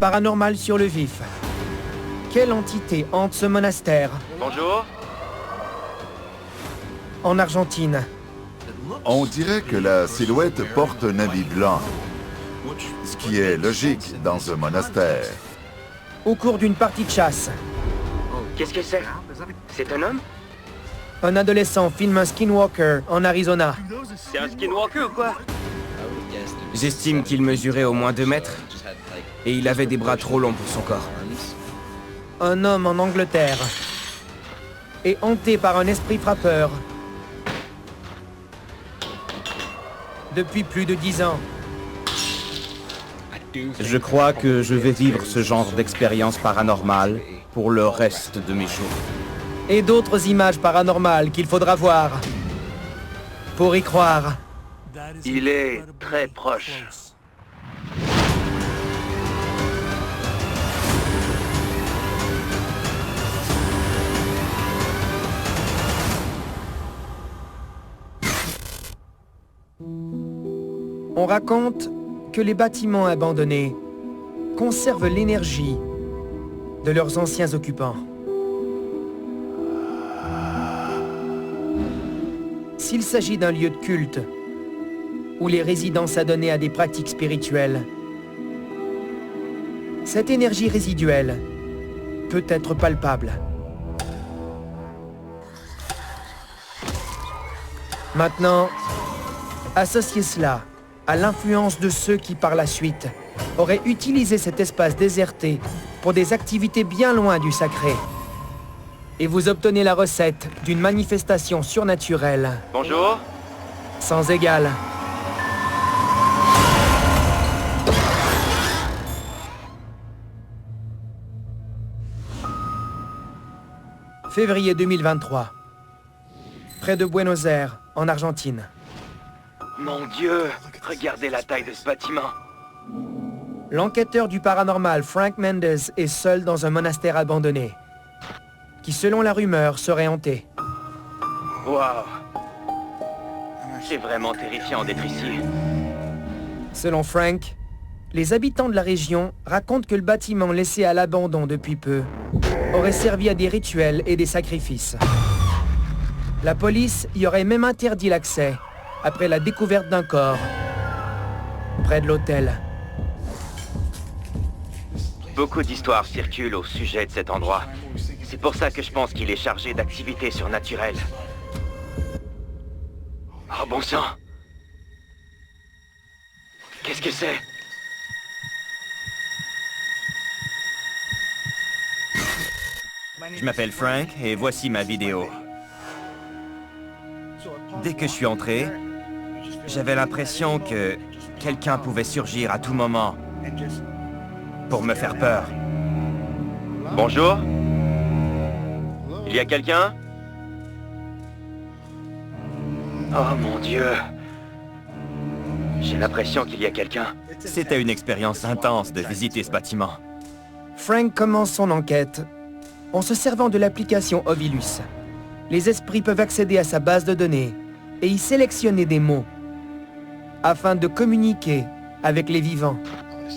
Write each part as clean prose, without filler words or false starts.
paranormal sur le vif. Quelle entité hante ce monastère? Bonjour. En Argentine. On dirait que la silhouette porte un habit blanc, ce qui est logique dans un monastère. Au cours d'une partie de chasse, Qu'est-ce que c'est? C'est un homme? un adolescent filme un skinwalker en Arizona. C'est un skinwalker ou quoi? J'estime qu'il mesurait au moins 2 mètres, et il avait des bras trop longs pour son corps. Un homme en Angleterre est hanté par un esprit frappeur depuis plus de 10 ans. Je crois que je vais vivre ce genre d'expérience paranormale pour le reste de mes jours. Et d'autres images paranormales qu'il faudra voir pour y croire. Il est très proche. On raconte que les bâtiments abandonnés conservent l'énergie de leurs anciens occupants. S'il s'agit d'un lieu de culte où les résidents s'adonnaient à des pratiques spirituelles, cette énergie résiduelle peut être palpable. Maintenant, associez cela à l'influence de ceux qui, par la suite, auraient utilisé cet espace déserté pour des activités bien loin du sacré. Et vous obtenez la recette d'une manifestation surnaturelle Bonjour. sans égal. Février 2023. Près de Buenos Aires, en Argentine. Mon Dieu, regardez la taille de ce bâtiment. L'enquêteur du paranormal Frank Mendes est seul dans un monastère abandonné, qui selon la rumeur serait hanté. Waouh. C'est vraiment terrifiant d'être ici. Selon Frank, les habitants de la région racontent que le bâtiment laissé à l'abandon depuis peu aurait servi à des rituels et des sacrifices. La police y aurait même interdit l'accès après la découverte d'un corps près de l'hôtel. Beaucoup d'histoires circulent au sujet de cet endroit. C'est pour ça que je pense qu'il est chargé d'activités surnaturelles. Oh bon sang! Qu'est-ce que c'est? Je m'appelle Frank et voici ma vidéo. Dès que je suis entré, j'avais l'impression que quelqu'un pouvait surgir à tout moment pour me faire peur. Bonjour? Il y a quelqu'un? Oh mon Dieu! J'ai l'impression qu'il y a quelqu'un. C'était une expérience intense de visiter ce bâtiment. Frank commence son enquête en se servant de l'application Ovilus. Les esprits peuvent accéder à sa base de données et y sélectionner des mots afin de communiquer avec les vivants.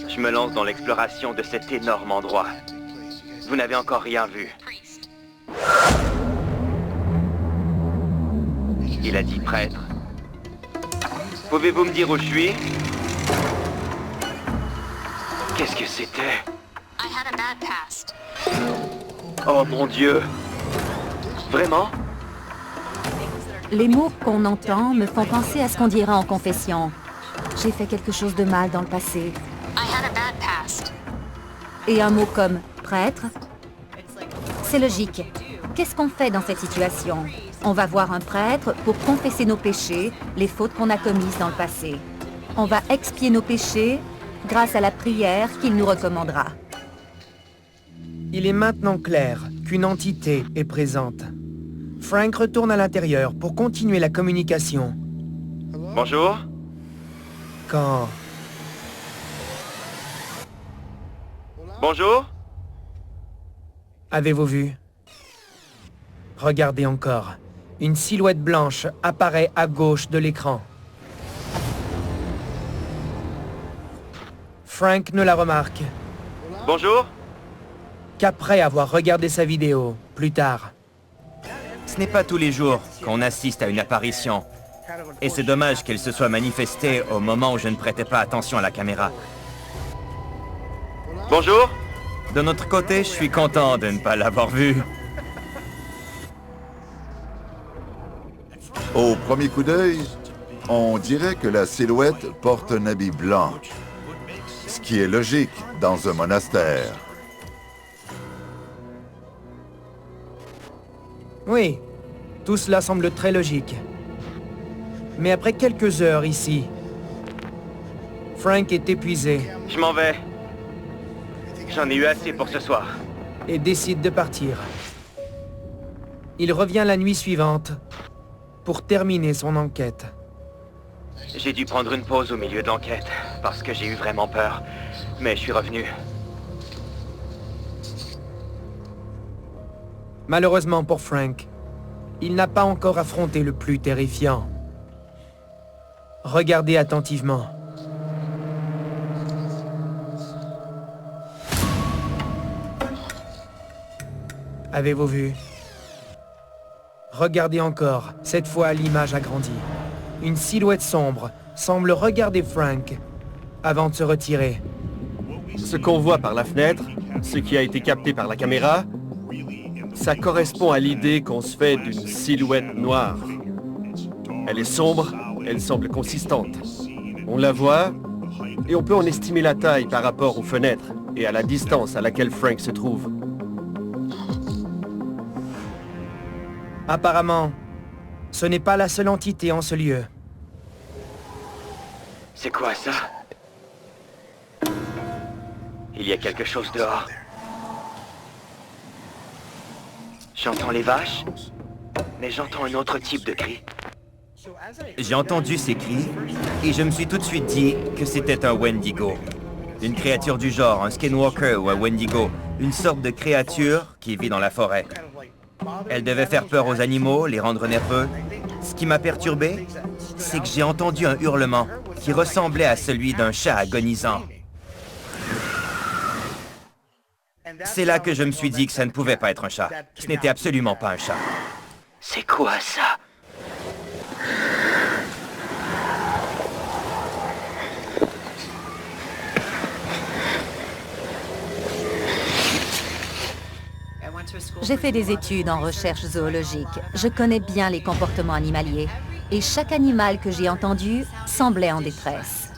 Je me lance dans l'exploration de cet énorme endroit. Vous n'avez encore rien vu. Il a dit prêtre. Pouvez-vous me dire où je suis? Qu'est-ce que c'était? I had a bad past. Oh mon Dieu! Vraiment? Les mots qu'on entend me font penser à ce qu'on dira en confession. J'ai fait quelque chose de mal dans le passé. I had a bad past. Et un mot comme prêtre, c'est logique. Qu'est-ce qu'on fait dans cette situation? On va voir un prêtre pour confesser nos péchés, les fautes qu'on a commises dans le passé. On va expier nos péchés grâce à la prière qu'il nous recommandera. Il est maintenant clair qu'une entité est présente. Frank retourne à l'intérieur pour continuer la communication. Bonjour? Quand Bonjour? avez-vous vu? Regardez encore. Une silhouette blanche apparaît à gauche de l'écran. Frank ne la remarque Bonjour. qu'après avoir regardé sa vidéo, plus tard. Ce n'est pas tous les jours qu'on assiste à une apparition. Et c'est dommage qu'elle se soit manifestée au moment où je ne prêtais pas attention à la caméra. Bonjour. De notre côté, je suis content de ne pas l'avoir vue. Au premier coup d'œil, on dirait que la silhouette porte un habit blanc, ce qui est logique dans un monastère. Oui, tout cela semble très logique. Mais après quelques heures ici, Frank est épuisé Je m'en vais. J'en ai eu assez pour ce soir. et décide de partir. Il revient la nuit suivante pour terminer son enquête. J'ai dû prendre une pause au milieu de l'enquête, parce que j'ai eu vraiment peur. Mais je suis revenu. Malheureusement pour Frank, il n'a pas encore affronté le plus terrifiant. Regardez attentivement. Avez-vous vu? Regardez encore, cette fois l'image agrandie. Une silhouette sombre semble regarder Frank avant de se retirer. Ce qu'on voit par la fenêtre, ce qui a été capté par la caméra, ça correspond à l'idée qu'on se fait d'une silhouette noire. Elle est sombre, elle semble consistante. On la voit, et on peut en estimer la taille par rapport aux fenêtres et à la distance à laquelle Frank se trouve. Apparemment, ce n'est pas la seule entité en ce lieu. C'est quoi ça? Il y a quelque chose dehors. J'entends les vaches, mais j'entends un autre type de cri. J'ai entendu ces cris, et je me suis tout de suite dit que c'était un Wendigo. Une créature du genre, un Skinwalker ou un Wendigo. Une sorte de créature qui vit dans la forêt. Elle devait faire peur aux animaux, les rendre nerveux. Ce qui m'a perturbé, c'est que j'ai entendu un hurlement qui ressemblait à celui d'un chat agonisant. C'est là que je me suis dit que ça ne pouvait pas être un chat. Ce n'était absolument pas un chat. C'est quoi ça? J'ai fait des études en recherche zoologique. Je connais bien les comportements animaliers. Et chaque animal que j'ai entendu semblait en détresse.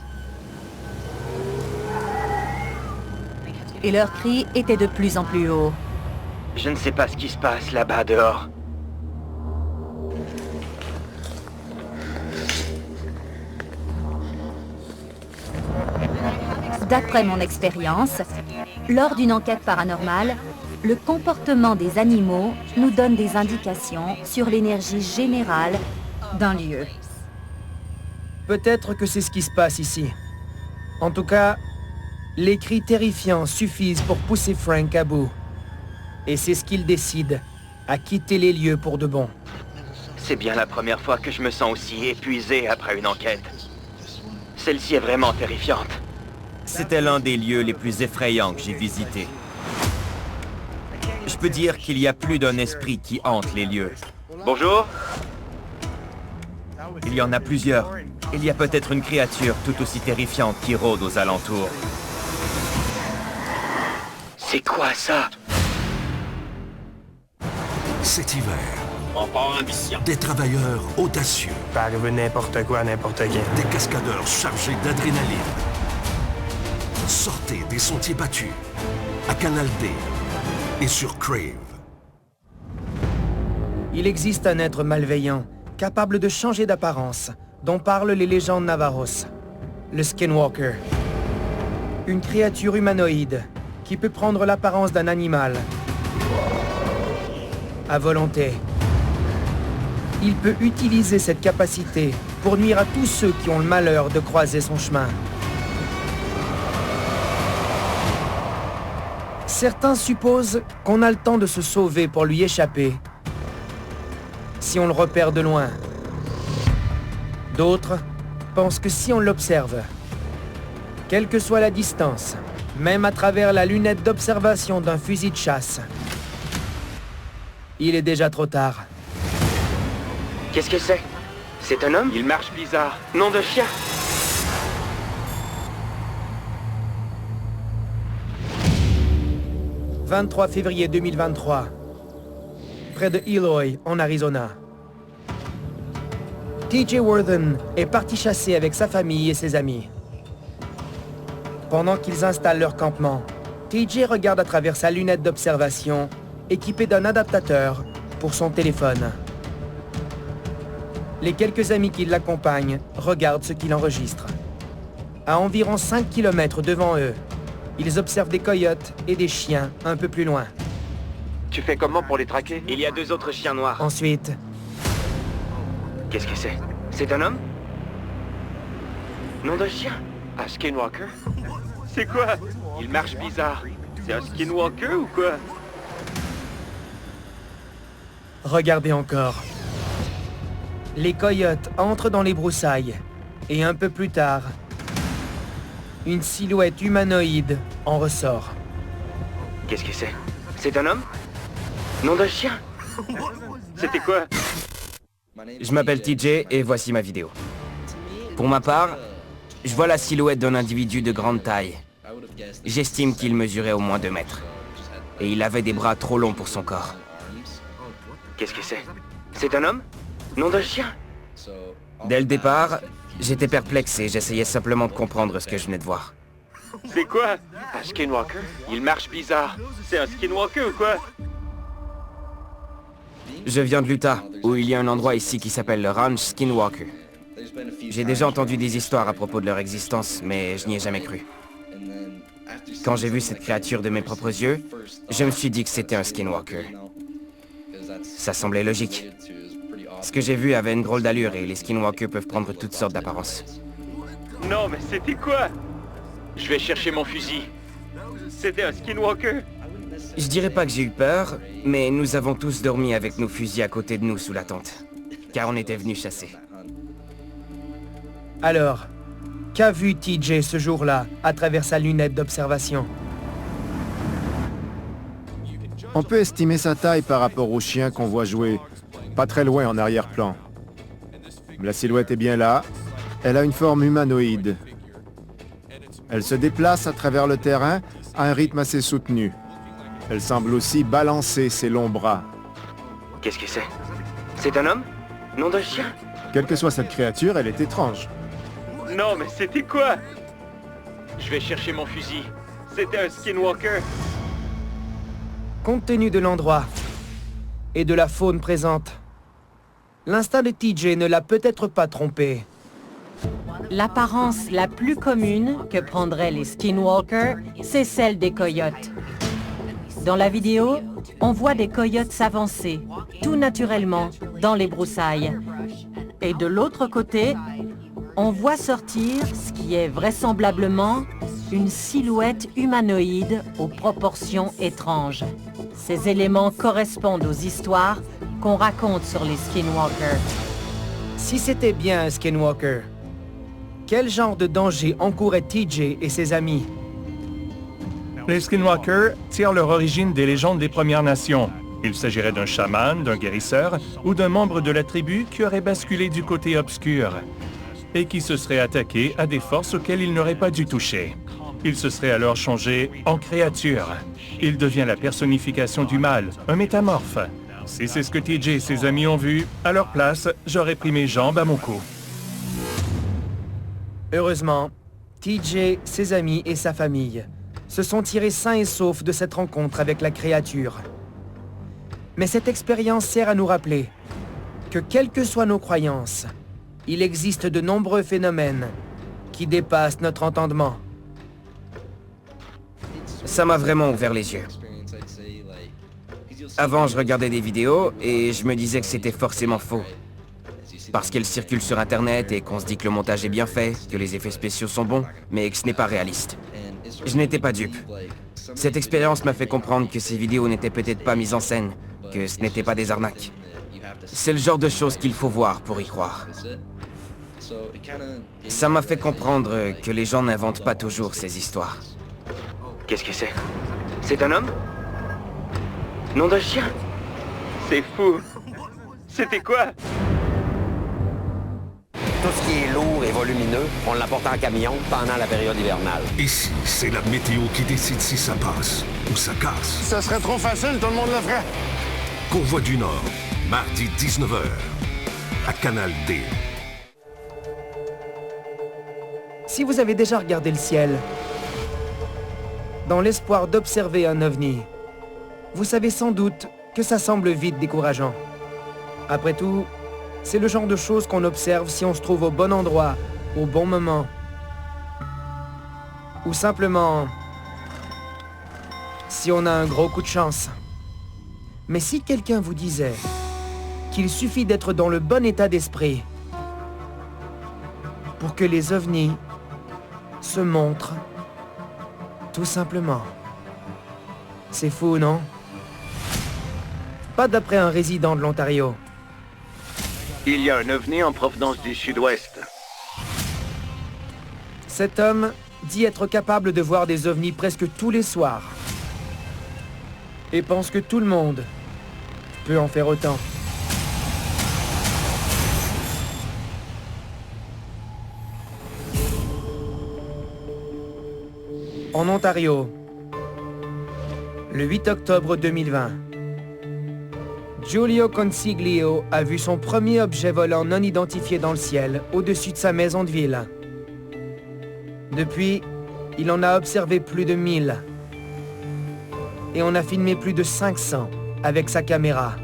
Et leurs cris étaient de plus en plus hauts. Je ne sais pas ce qui se passe là-bas dehors. D'après mon expérience, lors d'une enquête paranormale, le comportement des animaux nous donne des indications sur l'énergie générale d'un lieu. Peut-être que c'est ce qui se passe ici. En tout cas, les cris terrifiants suffisent pour pousser Frank à bout. Et c'est ce qu'il décide, à quitter les lieux pour de bon. C'est bien la première fois que je me sens aussi épuisé après une enquête. Celle-ci est vraiment terrifiante. C'était l'un des lieux les plus effrayants que j'ai visités. Je peux dire qu'il y a plus d'un esprit qui hante les lieux. Bonjour. Il y en a plusieurs. Il y a peut-être une créature tout aussi terrifiante qui rôde aux alentours. C'est quoi ça? Cet hiver, des travailleurs audacieux, peut arriver n'importe quoi, n'importe quand. des cascadeurs chargés d'adrénaline. Sortez des sentiers battus, à Canal D et sur Crave. Il existe un être malveillant, capable de changer d'apparence, dont parlent les légendes Navaros. Le Skinwalker. Une créature humanoïde qui peut prendre l'apparence d'un animal à volonté. Il peut utiliser cette capacité pour nuire à tous ceux qui ont le malheur de croiser son chemin. Certains supposent qu'on a le temps de se sauver pour lui échapper, si on le repère de loin. D'autres pensent que si on l'observe, quelle que soit la distance, même à travers la lunette d'observation d'un fusil de chasse. Il est déjà trop tard. Qu'est-ce que c'est? C'est un homme? Il marche bizarre. Nom de chien. « 23 février 2023, près de Eloy, en Arizona. TJ Worthen est parti chasser avec sa famille et ses amis. Pendant qu'ils installent leur campement, TJ regarde à travers sa lunette d'observation, équipée d'un adaptateur pour son téléphone. Les quelques amis qui l'accompagnent regardent ce qu'il enregistre. À environ 5 km devant eux, ils observent des coyotes et des chiens un peu plus loin. Tu fais comment pour les traquer? Il y a 2 autres chiens noirs. Ensuite, Qu'est-ce que c'est? C'est un homme? Nom de chien? Un skinwalker? C'est quoi? Il marche bizarre. C'est un skinwalker ou quoi? regardez encore. Les coyotes entrent dans les broussailles. Et un peu plus tard, une silhouette humanoïde en ressort. Qu'est-ce que c'est? C'est un homme? Nom de chien? C'était quoi? Je m'appelle TJ et voici ma vidéo. Pour ma part, je vois la silhouette d'un individu de grande taille. J'estime qu'il mesurait au moins 2 mètres. Et il avait des bras trop longs pour son corps. Qu'est-ce que c'est? C'est un homme? Nom de chien? Dès le départ, j'étais perplexe et j'essayais simplement de comprendre ce que je venais de voir. C'est quoi? Un skinwalker? Il marche bizarre. C'est un skinwalker ou quoi? Je viens de l'Utah, où il y a un endroit ici qui s'appelle le Ranch Skinwalker. J'ai déjà entendu des histoires à propos de leur existence, mais je n'y ai jamais cru. Quand j'ai vu cette créature de mes propres yeux, je me suis dit que c'était un Skinwalker. Ça semblait logique. Ce que j'ai vu avait une drôle d'allure et les Skinwalkers peuvent prendre toutes sortes d'apparences. Non, mais c'était quoi? Je vais chercher mon fusil. C'était un skinwalker? Je dirais pas que j'ai eu peur, mais nous avons tous dormi avec nos fusils à côté de nous sous la tente. Car on était venus chasser. Alors, qu'a vu TJ ce jour-là à travers sa lunette d'observation? On peut estimer sa taille par rapport au chien qu'on voit jouer, pas très loin en arrière-plan. La silhouette est bien là. Elle a une forme humanoïde. Elle se déplace à travers le terrain à un rythme assez soutenu. Elle semble aussi balancer ses longs bras. Qu'est-ce que c'est? C'est un homme? Nom de chien? Quelle que soit cette créature, elle est étrange. Non, mais c'était quoi? Je vais chercher mon fusil. C'était un skinwalker. Compte tenu de l'endroit et de la faune présente, l'instinct de TJ ne l'a peut-être pas trompé. L'apparence la plus commune que prendraient les skinwalkers, c'est celle des coyotes. Dans la vidéo, on voit des coyotes s'avancer, tout naturellement, dans les broussailles. Et de l'autre côté, on voit sortir ce qui est vraisemblablement une silhouette humanoïde aux proportions étranges. Ces éléments correspondent aux histoires qu'on raconte sur les skinwalkers. Si c'était bien un skinwalker, quel genre de danger encouraient TJ et ses amis? Les skinwalkers tirent leur origine des légendes des Premières Nations. Il s'agirait d'un chaman, d'un guérisseur ou d'un membre de la tribu qui aurait basculé du côté obscur et qui se serait attaqué à des forces auxquelles il n'aurait pas dû toucher. Il se serait alors changé en créature. Il devient la personnification du mal, un métamorphe. Si c'est ce que TJ et ses amis ont vu, à leur place, j'aurais pris mes jambes à mon cou. Heureusement, TJ, ses amis et sa famille se sont tirés sains et saufs de cette rencontre avec la créature. Mais cette expérience sert à nous rappeler que quelles que soient nos croyances, il existe de nombreux phénomènes qui dépassent notre entendement. Ça m'a vraiment ouvert les yeux. Avant, je regardais des vidéos et je me disais que c'était forcément faux. Parce qu'elles circulent sur Internet et qu'on se dit que le montage est bien fait, que les effets spéciaux sont bons, mais que ce n'est pas réaliste. Je n'étais pas dupe. Cette expérience m'a fait comprendre que ces vidéos n'étaient peut-être pas mises en scène, que ce n'étaient pas des arnaques. C'est le genre de choses qu'il faut voir pour y croire. Ça m'a fait comprendre que les gens n'inventent pas toujours ces histoires. Qu'est-ce que c'est? C'est un homme? Nom d'un chien? C'est fou. C'était quoi? Tout ce qui est lourd et volumineux, on l'apporte en camion pendant la période hivernale. Ici, c'est la météo qui décide si ça passe ou ça casse. Ça serait trop facile, tout le monde le ferait. Convoi du Nord, mardi 19h, à Canal D. Si vous avez déjà regardé le ciel, dans l'espoir d'observer un ovni, vous savez sans doute que ça semble vite décourageant. Après tout, c'est le genre de choses qu'on observe si on se trouve au bon endroit, au bon moment. Ou simplement, si on a un gros coup de chance. Mais si quelqu'un vous disait qu'il suffit d'être dans le bon état d'esprit pour que les ovnis se montrent, tout simplement. C'est fou, non? Pas d'après un résident de l'Ontario. Il y a un ovni en provenance du sud-ouest. Cet homme dit être capable de voir des ovnis presque tous les soirs. Et pense que tout le monde peut en faire autant. En Ontario, le 8 octobre 2020, Giulio Consiglio a vu son premier objet volant non identifié dans le ciel, au-dessus de sa maison de ville. Depuis, il en a observé plus de 1000. Et on a filmé plus de 500 avec sa caméra.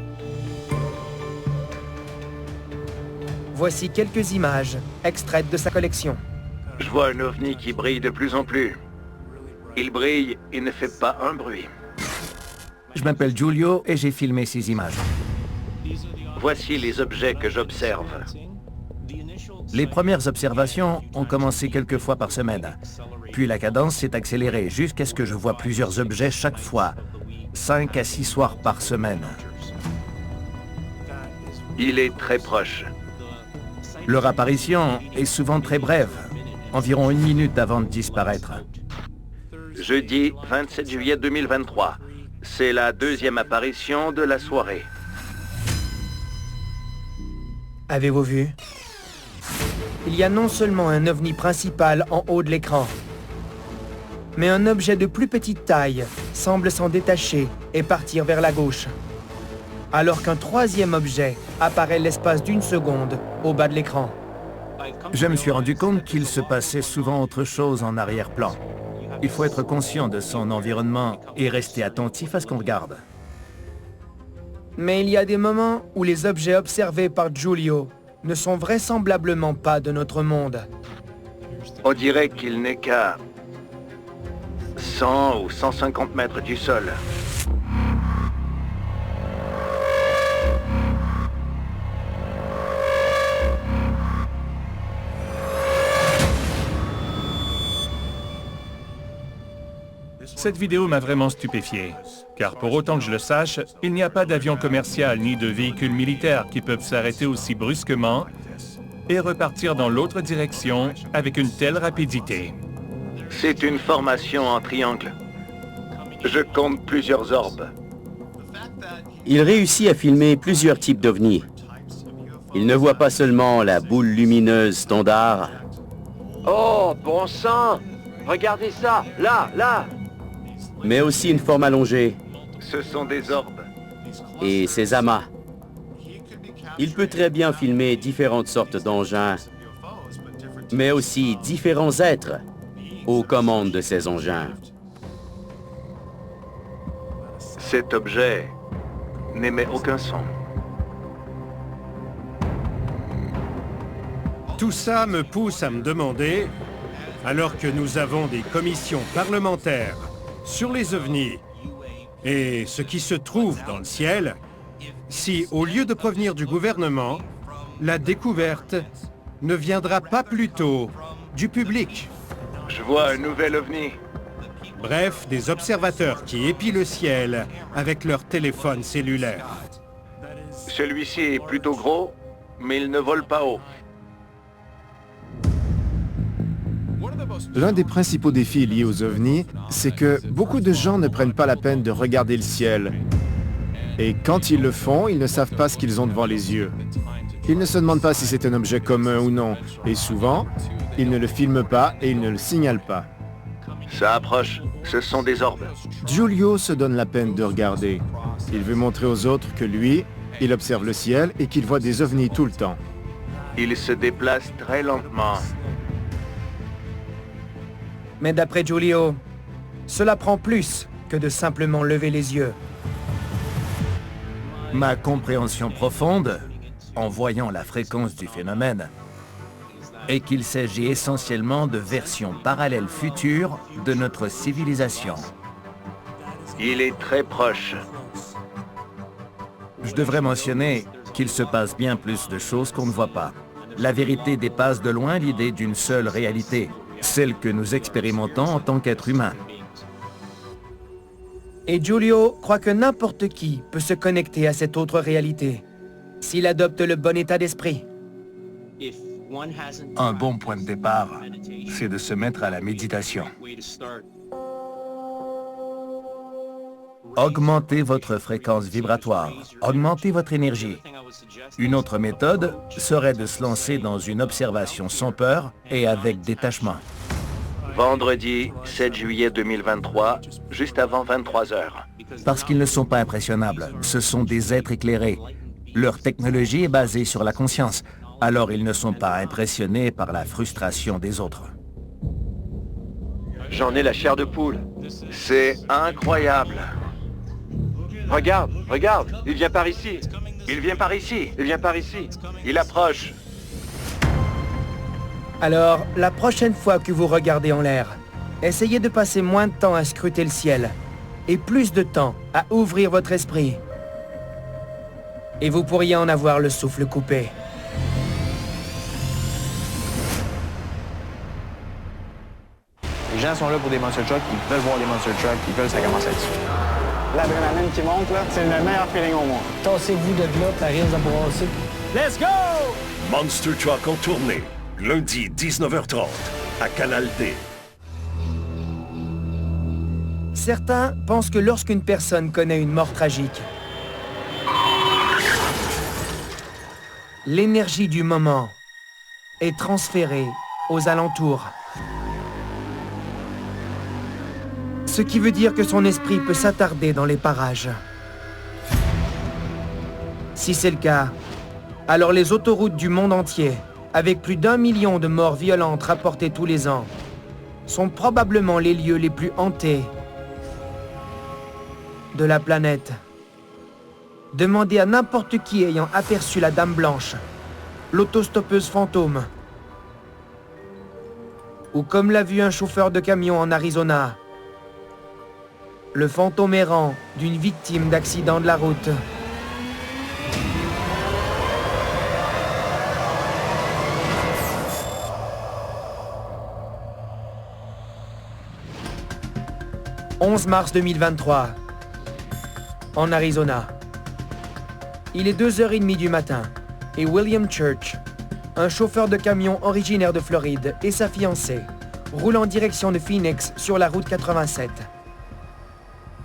Voici quelques images extraites de sa collection. Je vois un ovni qui brille de plus en plus. Il brille et ne fait pas un bruit. Je m'appelle Giulio et j'ai filmé ces images. Voici les objets que j'observe. Les premières observations ont commencé quelques fois par semaine. Puis la cadence s'est accélérée jusqu'à ce que je vois plusieurs objets chaque fois, 5 à 6 soirs par semaine. Il est très proche. Leur apparition est souvent très brève, environ 1 minute avant de disparaître. Jeudi 27 juillet 2023. C'est la deuxième apparition de la soirée. Avez-vous vu? Il y a non seulement un ovni principal en haut de l'écran, mais un objet de plus petite taille semble s'en détacher et partir vers la gauche. Alors qu'un troisième objet apparaît l'espace d'1 seconde au bas de l'écran. Je me suis rendu compte qu'il se passait souvent autre chose en arrière-plan. Il faut être conscient de son environnement et rester attentif à ce qu'on regarde. Mais il y a des moments où les objets observés par Giulio ne sont vraisemblablement pas de notre monde. On dirait qu'il n'est qu'à 100 ou 150 mètres du sol. Cette vidéo m'a vraiment stupéfié, car pour autant que je le sache, il n'y a pas d'avion commercial ni de véhicules militaires qui peuvent s'arrêter aussi brusquement et repartir dans l'autre direction avec une telle rapidité. C'est une formation en triangle. Je compte plusieurs orbes. Il réussit à filmer plusieurs types d'ovnis. Il ne voit pas seulement la boule lumineuse standard. Oh, bon sang! Regardez ça! Là, là! Mais aussi une forme allongée. Ce sont des orbes. Et ses amas. Il peut très bien filmer différentes sortes d'engins, mais aussi différents êtres aux commandes de ces engins. Cet objet n'émet aucun son. Tout ça me pousse à me demander, alors que nous avons des commissions parlementaires sur les ovnis et ce qui se trouve dans le ciel, si, au lieu de provenir du gouvernement, la découverte ne viendra pas plutôt du public. Je vois un nouvel ovni. Bref, des observateurs qui épient le ciel avec leur téléphone cellulaire. Celui-ci est plutôt gros, mais il ne vole pas haut. L'un des principaux défis liés aux ovnis, c'est que beaucoup de gens ne prennent pas la peine de regarder le ciel. Et quand ils le font, ils ne savent pas ce qu'ils ont devant les yeux. Ils ne se demandent pas si c'est un objet commun ou non. Et souvent, ils ne le filment pas et ils ne le signalent pas. Ça approche. Ce sont des orbes. Giulio se donne la peine de regarder. Il veut montrer aux autres que lui, il observe le ciel et qu'il voit des ovnis tout le temps. Ils se déplacent très lentement. Mais d'après Giulio, cela prend plus que de simplement lever les yeux. Ma compréhension profonde, en voyant la fréquence du phénomène, est qu'il s'agit essentiellement de versions parallèles futures de notre civilisation. Il est très proche. Je devrais mentionner qu'il se passe bien plus de choses qu'on ne voit pas. La vérité dépasse de loin l'idée d'une seule réalité, celle que nous expérimentons en tant qu'êtres humains. Et Giulio croit que n'importe qui peut se connecter à cette autre réalité, s'il adopte le bon état d'esprit. Un bon point de départ, c'est de se mettre à la méditation. Augmentez votre fréquence vibratoire, augmentez votre énergie. Une autre méthode serait de se lancer dans une observation sans peur et avec détachement. Vendredi 7 juillet 2023, juste avant 23 h. Parce qu'ils ne sont pas impressionnables, ce sont des êtres éclairés. Leur technologie est basée sur la conscience, alors ils ne sont pas impressionnés par la frustration des autres. J'en ai la chair de poule. C'est incroyable. Regarde, regarde, il vient par ici. Il vient par ici. Il vient par ici. Il approche. Alors, la prochaine fois que vous regardez en l'air, essayez de passer moins de temps à scruter le ciel et plus de temps à ouvrir votre esprit. Et vous pourriez en avoir le souffle coupé. Les gens sont là pour des monster trucks, ils veulent voir les monster trucks, ils veulent que ça commence à être dessus. L'adrénaline qui monte, là, c'est le meilleur feeling au monde. Tassez-vous de là, ça risque de brasser. Let's go! Monster Truck en tournée, lundi 19h30, à Canal D. Certains pensent que lorsqu'une personne connaît une mort tragique, l'énergie du moment est transférée aux alentours. Ce qui veut dire que son esprit peut s'attarder dans les parages. Si c'est le cas, alors les autoroutes du monde entier, avec plus d'1 million de morts violentes rapportées tous les ans, sont probablement les lieux les plus hantés de la planète. Demandez à n'importe qui ayant aperçu la Dame Blanche, l'autostoppeuse fantôme, ou comme l'a vu un chauffeur de camion en Arizona, le fantôme errant d'une victime d'accident de la route. « 11 mars 2023, en Arizona. Il est 2h30 du matin et William Church, un chauffeur de camion originaire de Floride, et sa fiancée roulent en direction de Phoenix sur la route 87.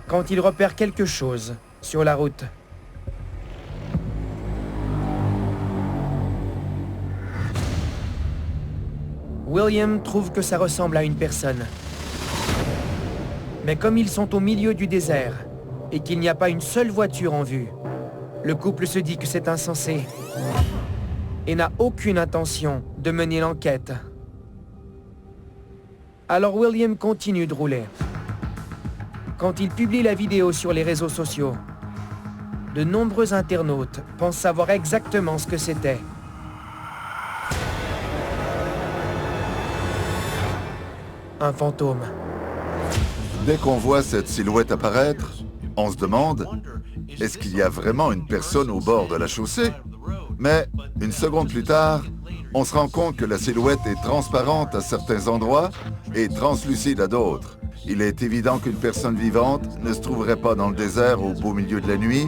Quand il repère quelque chose sur la route. William trouve que ça ressemble à une personne. Mais comme ils sont au milieu du désert et qu'il n'y a pas une seule voiture en vue, le couple se dit que c'est insensé et n'a aucune intention de mener l'enquête. Alors William continue de rouler. Quand il publie la vidéo sur les réseaux sociaux, de nombreux internautes pensent savoir exactement ce que c'était. Un fantôme. Dès qu'on voit cette silhouette apparaître, on se demande, est-ce qu'il y a vraiment une personne au bord de la chaussée? Mais une seconde plus tard, on se rend compte que la silhouette est transparente à certains endroits et translucide à d'autres. Il est évident qu'une personne vivante ne se trouverait pas dans le désert au beau milieu de la nuit,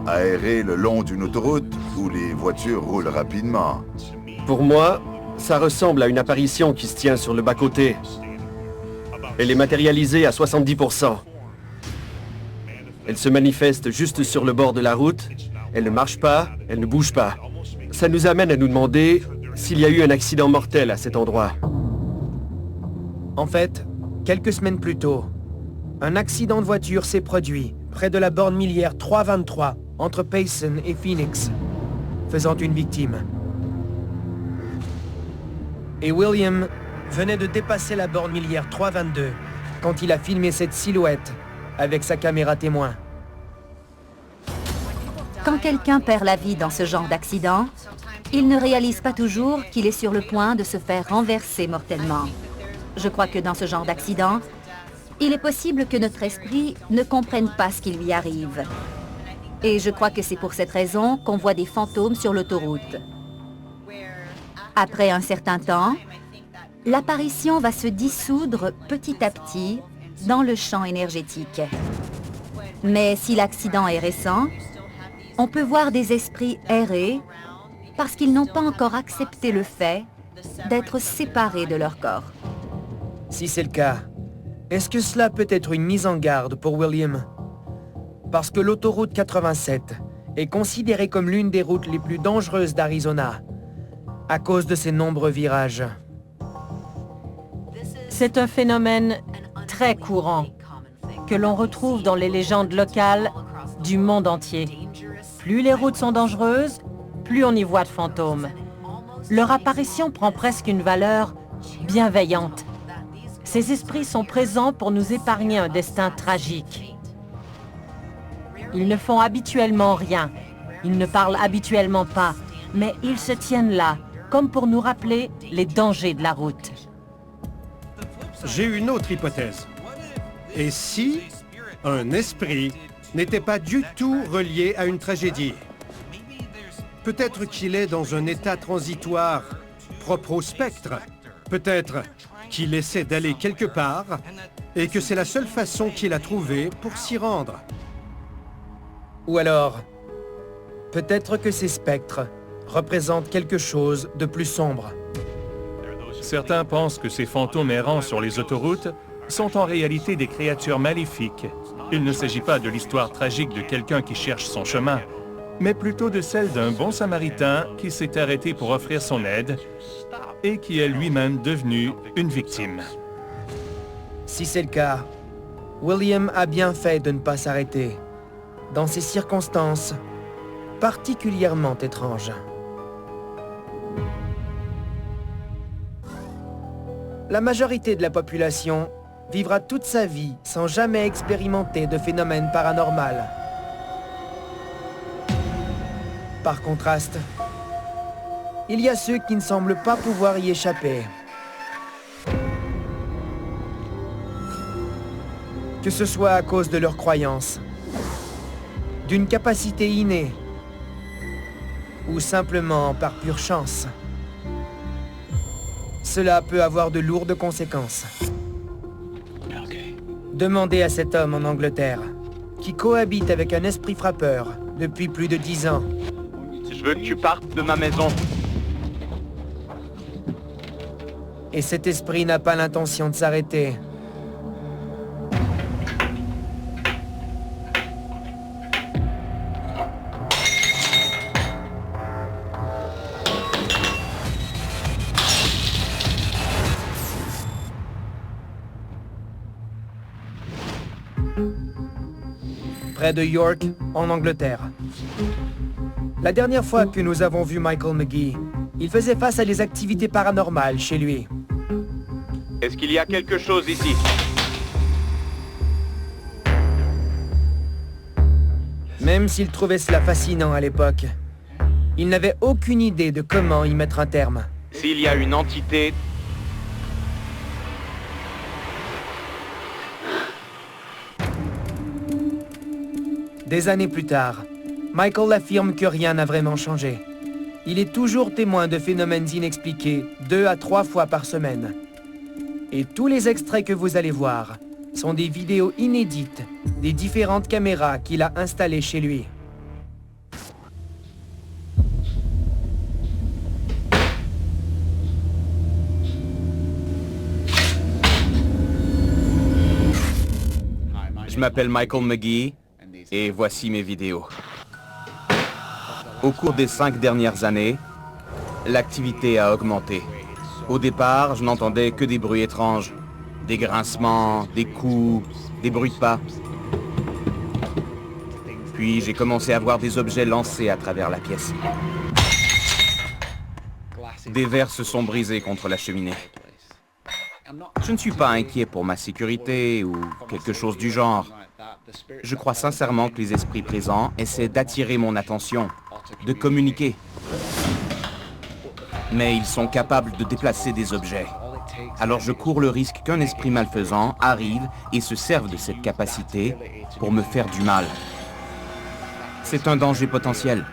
à errer le long d'une autoroute où les voitures roulent rapidement. Pour moi, ça ressemble à une apparition qui se tient sur le bas-côté. Elle est matérialisée à 70%. Elle se manifeste juste sur le bord de la route. Elle ne marche pas, elle ne bouge pas. Ça nous amène à nous demander s'il y a eu un accident mortel à cet endroit. En fait, quelques semaines plus tôt, un accident de voiture s'est produit près de la borne milliaire 323 entre Payson et Phoenix, faisant une victime. Et William venait de dépasser la borne milliaire 322 quand il a filmé cette silhouette avec sa caméra témoin. Quand quelqu'un perd la vie dans ce genre d'accident, il ne réalise pas toujours qu'il est sur le point de se faire renverser mortellement. Je crois que dans ce genre d'accident, il est possible que notre esprit ne comprenne pas ce qui lui arrive. Et je crois que c'est pour cette raison qu'on voit des fantômes sur l'autoroute. Après un certain temps, l'apparition va se dissoudre petit à petit dans le champ énergétique. Mais si l'accident est récent, on peut voir des esprits errer parce qu'ils n'ont pas encore accepté le fait d'être séparés de leur corps. Si c'est le cas, est-ce que cela peut être une mise en garde pour William? Parce que l'autoroute 87 est considérée comme l'une des routes les plus dangereuses d'Arizona à cause de ses nombreux virages. C'est un phénomène très courant que l'on retrouve dans les légendes locales du monde entier. Plus les routes sont dangereuses, plus on y voit de fantômes. Leur apparition prend presque une valeur bienveillante. Ces esprits sont présents pour nous épargner un destin tragique. Ils ne font habituellement rien, ils ne parlent habituellement pas, mais ils se tiennent là, comme pour nous rappeler les dangers de la route. J'ai une autre hypothèse. Et si un esprit n'était pas du tout relié à une tragédie? Peut-être qu'il est dans un état transitoire propre au spectre. Peut-être qu'il essaie d'aller quelque part et que c'est la seule façon qu'il a trouvée pour s'y rendre. Ou alors, peut-être que ces spectres représentent quelque chose de plus sombre. Certains pensent que ces fantômes errants sur les autoroutes sont en réalité des créatures maléfiques. Il ne s'agit pas de l'histoire tragique de quelqu'un qui cherche son chemin, mais plutôt de celle d'un bon samaritain qui s'est arrêté pour offrir son aide et qui est lui-même devenu une victime. Si c'est le cas, William a bien fait de ne pas s'arrêter, dans ces circonstances particulièrement étranges. La majorité de la population vivra toute sa vie sans jamais expérimenter de phénomène paranormal. Par contraste, il y a ceux qui ne semblent pas pouvoir y échapper. Que ce soit à cause de leurs croyances, d'une capacité innée, ou simplement par pure chance. Cela peut avoir de lourdes conséquences. Demandez à cet homme en Angleterre, qui cohabite avec un esprit frappeur depuis plus de 10 ans. Je veux que tu partes de ma maison. Et cet esprit n'a pas l'intention de s'arrêter. Près de York, en Angleterre. La dernière fois que nous avons vu Michael McGee, il faisait face à des activités paranormales chez lui. Est-ce qu'il y a quelque chose ici? Même s'il trouvait cela fascinant à l'époque, il n'avait aucune idée de comment y mettre un terme. S'il y a une entité... Des années plus tard, Michael affirme que rien n'a vraiment changé. Il est toujours témoin de phénomènes inexpliqués 2 à 3 fois par semaine. Et tous les extraits que vous allez voir sont des vidéos inédites des différentes caméras qu'il a installées chez lui. m'appelle Michael McGee et voici mes vidéos. Au cours des 5 dernières années, l'activité a augmenté. Au départ, je n'entendais que des bruits étranges. Des grincements, des coups, des bruits de pas. Puis j'ai commencé à voir des objets lancés à travers la pièce. Des verres se sont brisés contre la cheminée. Je ne suis pas inquiet pour ma sécurité ou quelque chose du genre. Je crois sincèrement que les esprits présents essaient d'attirer mon attention, de communiquer. Mais ils sont capables de déplacer des objets. Alors je cours le risque qu'un esprit malfaisant arrive et se serve de cette capacité pour me faire du mal. C'est un danger potentiel.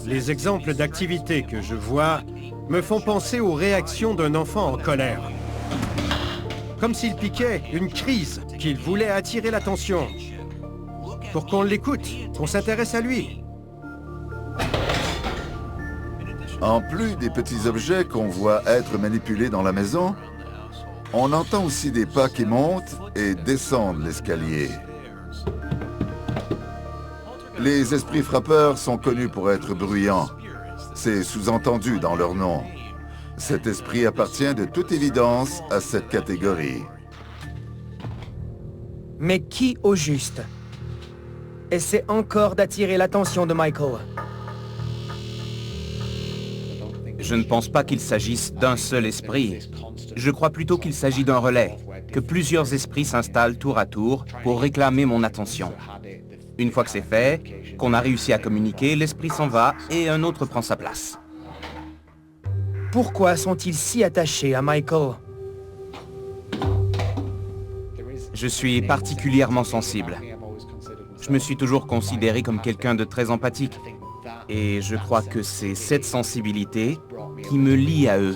Les exemples d'activités que je vois me font penser aux réactions d'un enfant en colère. Comme s'il piquait une crise, qu'il voulait attirer l'attention. Pour qu'on l'écoute, qu'on s'intéresse à lui. En plus des petits objets qu'on voit être manipulés dans la maison, on entend aussi des pas qui montent et descendent l'escalier. Les esprits frappeurs sont connus pour être bruyants. C'est sous-entendu dans leur nom. Cet esprit appartient de toute évidence à cette catégorie. Mais qui au juste essaie encore d'attirer l'attention de Michael? Je ne pense pas qu'il s'agisse d'un seul esprit. Je crois plutôt qu'il s'agit d'un relais, que plusieurs esprits s'installent tour à tour pour réclamer mon attention. Une fois que c'est fait, qu'on a réussi à communiquer, l'esprit s'en va et un autre prend sa place. Pourquoi sont-ils si attachés à Michael? Je suis particulièrement sensible. Je me suis toujours considéré comme quelqu'un de très empathique. Et je crois que c'est cette sensibilité qui me lie à eux.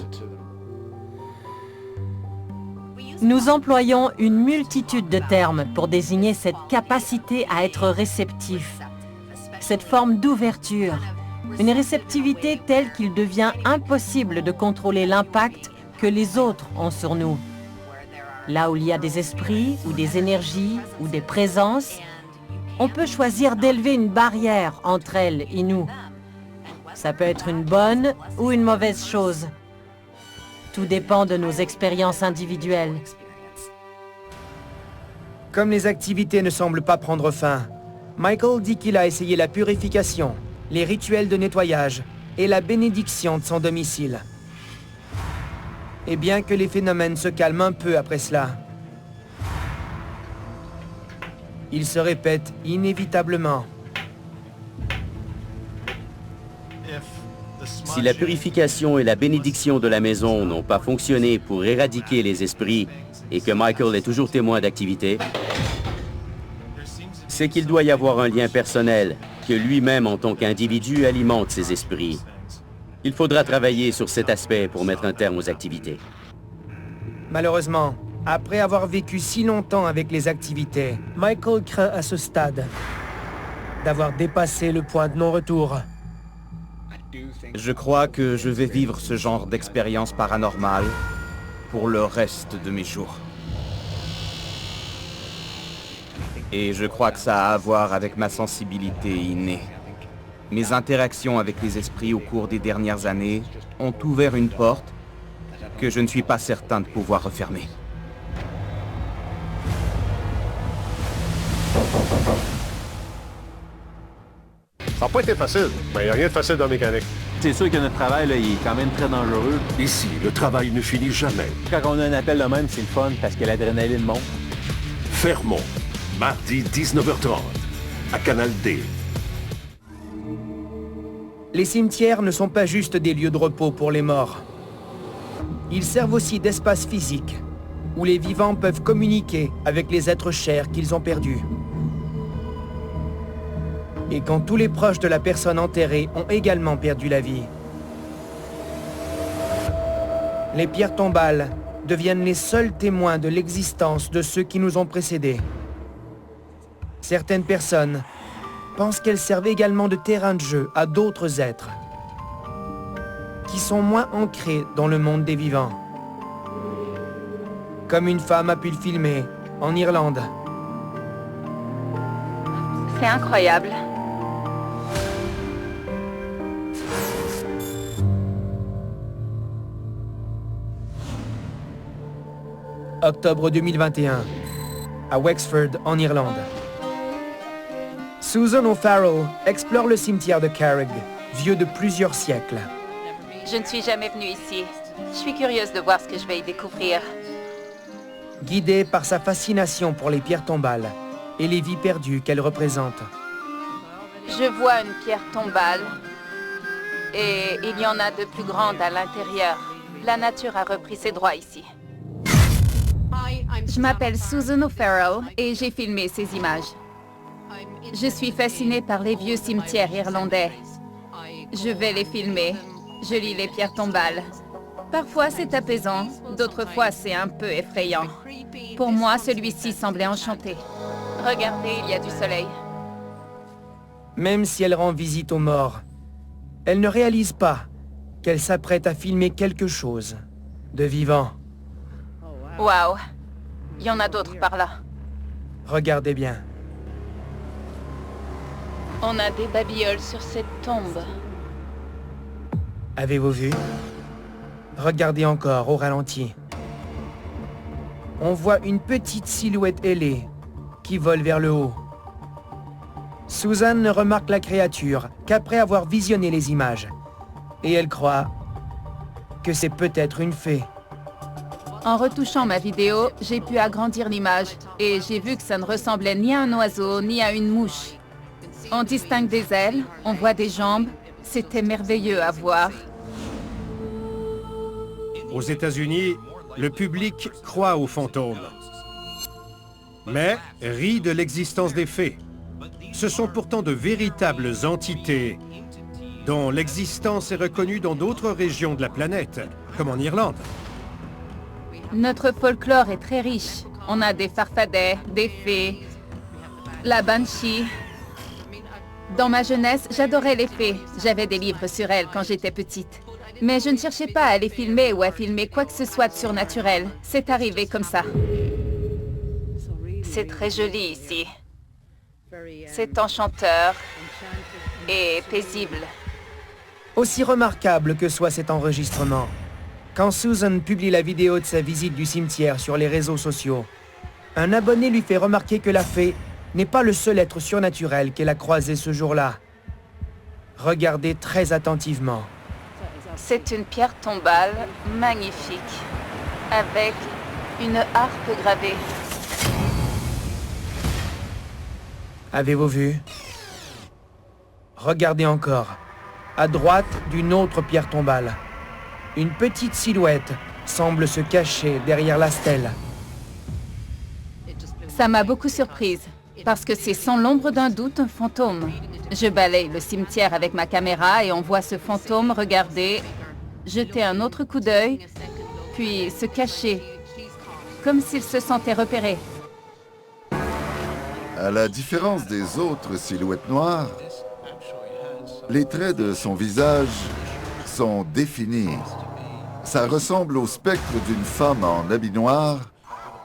Nous employons une multitude de termes pour désigner cette capacité à être réceptif, cette forme d'ouverture, une réceptivité telle qu'il devient impossible de contrôler l'impact que les autres ont sur nous. Là où il y a des esprits, ou des énergies, ou des présences, on peut choisir d'élever une barrière entre elles et nous. Ça peut être une bonne ou une mauvaise chose. Tout dépend de nos expériences individuelles. Comme les activités ne semblent pas prendre fin, Michael dit qu'il a essayé la purification, les rituels de nettoyage et la bénédiction de son domicile. Et bien que les phénomènes se calment un peu après cela, ils se répètent inévitablement. Si la purification et la bénédiction de la maison n'ont pas fonctionné pour éradiquer les esprits et que Michael est toujours témoin d'activité, c'est qu'il doit y avoir un lien personnel, que lui-même en tant qu'individu alimente ces esprits. Il faudra travailler sur cet aspect pour mettre un terme aux activités. Malheureusement, après avoir vécu si longtemps avec les activités, Michael craint à ce stade d'avoir dépassé le point de non-retour. Je crois que je vais vivre ce genre d'expérience paranormale pour le reste de mes jours. Et je crois que ça a à voir avec ma sensibilité innée. Mes interactions avec les esprits au cours des dernières années ont ouvert une porte que je ne suis pas certain de pouvoir refermer. Ça n'a pas été facile, mais il n'y a rien de facile dans la mécanique. C'est sûr que notre travail, là, il est quand même très dangereux. Ici, le travail ne finit jamais. Quand on a un appel de même, c'est le fun parce que l'adrénaline monte. Fermont, mardi 19h30, à Canal D. Les cimetières ne sont pas juste des lieux de repos pour les morts. Ils servent aussi d'espace physique, où les vivants peuvent communiquer avec les êtres chers qu'ils ont perdus. Et quand tous les proches de la personne enterrée ont également perdu la vie. Les pierres tombales deviennent les seuls témoins de l'existence de ceux qui nous ont précédés. Certaines personnes pensent qu'elles servent également de terrain de jeu à d'autres êtres, qui sont moins ancrés dans le monde des vivants. Comme une femme a pu le filmer, en Irlande. C'est incroyable. Octobre 2021, à Wexford, en Irlande. Susan O'Farrell explore le cimetière de Carrig, vieux de plusieurs siècles. Je ne suis jamais venue ici. Je suis curieuse de voir ce que je vais y découvrir. Guidée par sa fascination pour les pierres tombales et les vies perdues qu'elles représentent. Je vois une pierre tombale et il y en a de plus grandes à l'intérieur. La nature a repris ses droits ici. Je m'appelle Susan O'Farrell et j'ai filmé ces images. Je suis fascinée par les vieux cimetières irlandais. Je vais les filmer. Je lis les pierres tombales. Parfois c'est apaisant, d'autres fois c'est un peu effrayant. Pour moi, celui-ci semblait enchanté. Regardez, il y a du soleil. Même si elle rend visite aux morts, elle ne réalise pas qu'elle s'apprête à filmer quelque chose de vivant. Waouh! Il y en a d'autres par là. Regardez bien. On a des babioles sur cette tombe. Avez-vous vu? Regardez encore au ralenti. On voit une petite silhouette ailée qui vole vers le haut. Susan ne remarque la créature qu'après avoir visionné les images. Et elle croit que c'est peut-être une fée. En retouchant ma vidéo, j'ai pu agrandir l'image et j'ai vu que ça ne ressemblait ni à un oiseau ni à une mouche. On distingue des ailes, on voit des jambes. C'était merveilleux à voir. Aux États-Unis, le public croit aux fantômes, mais rit de l'existence des fées. Ce sont pourtant de véritables entités dont l'existence est reconnue dans d'autres régions de la planète, comme en Irlande. Notre folklore est très riche. On a des farfadets, des fées, la banshee. Dans ma jeunesse, j'adorais les fées. J'avais des livres sur elles quand j'étais petite. Mais je ne cherchais pas à les filmer ou à filmer quoi que ce soit de surnaturel. C'est arrivé comme ça. C'est très joli ici. C'est enchanteur et paisible. Aussi remarquable que soit cet enregistrement, quand Susan publie la vidéo de sa visite du cimetière sur les réseaux sociaux, un abonné lui fait remarquer que la fée n'est pas le seul être surnaturel qu'elle a croisé ce jour-là. Regardez très attentivement. C'est une pierre tombale magnifique, avec une harpe gravée. Avez-vous vu? Regardez encore, à droite d'une autre pierre tombale. Une petite silhouette semble se cacher derrière la stèle. Ça m'a beaucoup surprise, parce que c'est sans l'ombre d'un doute un fantôme. Je balaye le cimetière avec ma caméra et on voit ce fantôme regarder, jeter un autre coup d'œil, puis se cacher, comme s'il se sentait repéré. À la différence des autres silhouettes noires, les traits de son visage sont définis. Ça ressemble au spectre d'une femme en habit noir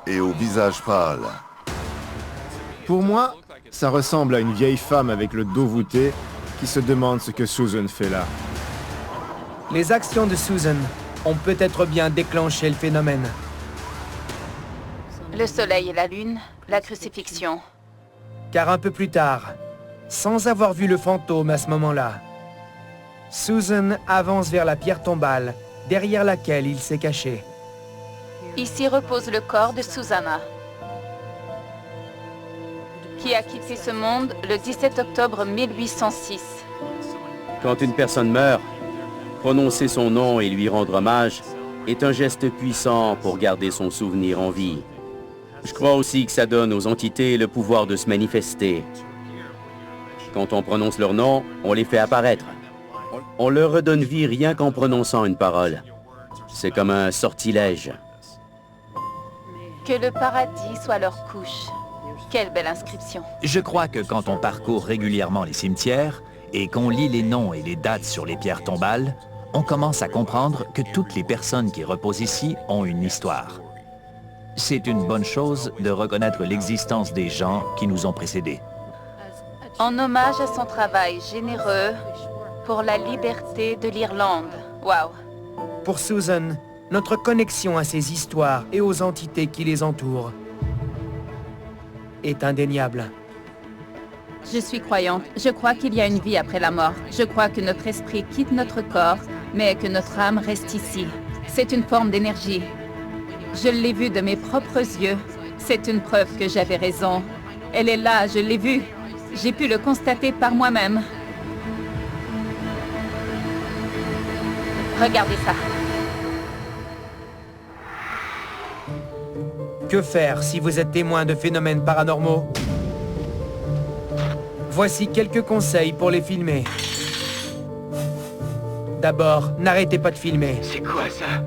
et au visage pâle. Pour moi, ça ressemble à une vieille femme avec le dos voûté qui se demande ce que Susan fait là. Les actions de Susan ont peut-être bien déclenché le phénomène. Le soleil et la lune, la crucifixion. Car un peu plus tard, sans avoir vu le fantôme à ce moment-là, Susan avance vers la pierre tombale, derrière laquelle il s'est caché. Ici repose le corps de Susanna, qui a quitté ce monde le 17 octobre 1806. Quand une personne meurt, prononcer son nom et lui rendre hommage est un geste puissant pour garder son souvenir en vie. Je crois aussi que ça donne aux entités le pouvoir de se manifester. Quand on prononce leur nom, on les fait apparaître. On leur redonne vie rien qu'en prononçant une parole. C'est comme un sortilège. Que le paradis soit leur couche. Quelle belle inscription. Je crois que quand on parcourt régulièrement les cimetières et qu'on lit les noms et les dates sur les pierres tombales, on commence à comprendre que toutes les personnes qui reposent ici ont une histoire. C'est une bonne chose de reconnaître l'existence des gens qui nous ont précédés. En hommage à son travail généreux pour la liberté de l'Irlande. Waouh. Pour Susan, notre connexion à ces histoires et aux entités qui les entourent est indéniable. Je suis croyante. Je crois qu'il y a une vie après la mort. Je crois que notre esprit quitte notre corps, mais que notre âme reste ici. C'est une forme d'énergie. Je l'ai vue de mes propres yeux. C'est une preuve que j'avais raison. Elle est là, je l'ai vue. J'ai pu le constater par moi-même. Regardez ça. Que faire si vous êtes témoin de phénomènes paranormaux? Voici quelques conseils pour les filmer. D'abord, n'arrêtez pas de filmer. C'est quoi ça?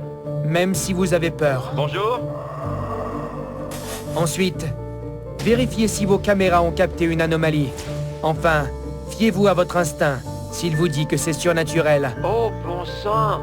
Même si vous avez peur. Bonjour? Ensuite, vérifiez si vos caméras ont capté une anomalie. Enfin, fiez-vous à votre instinct s'il vous dit que c'est surnaturel. Oh, bon sang!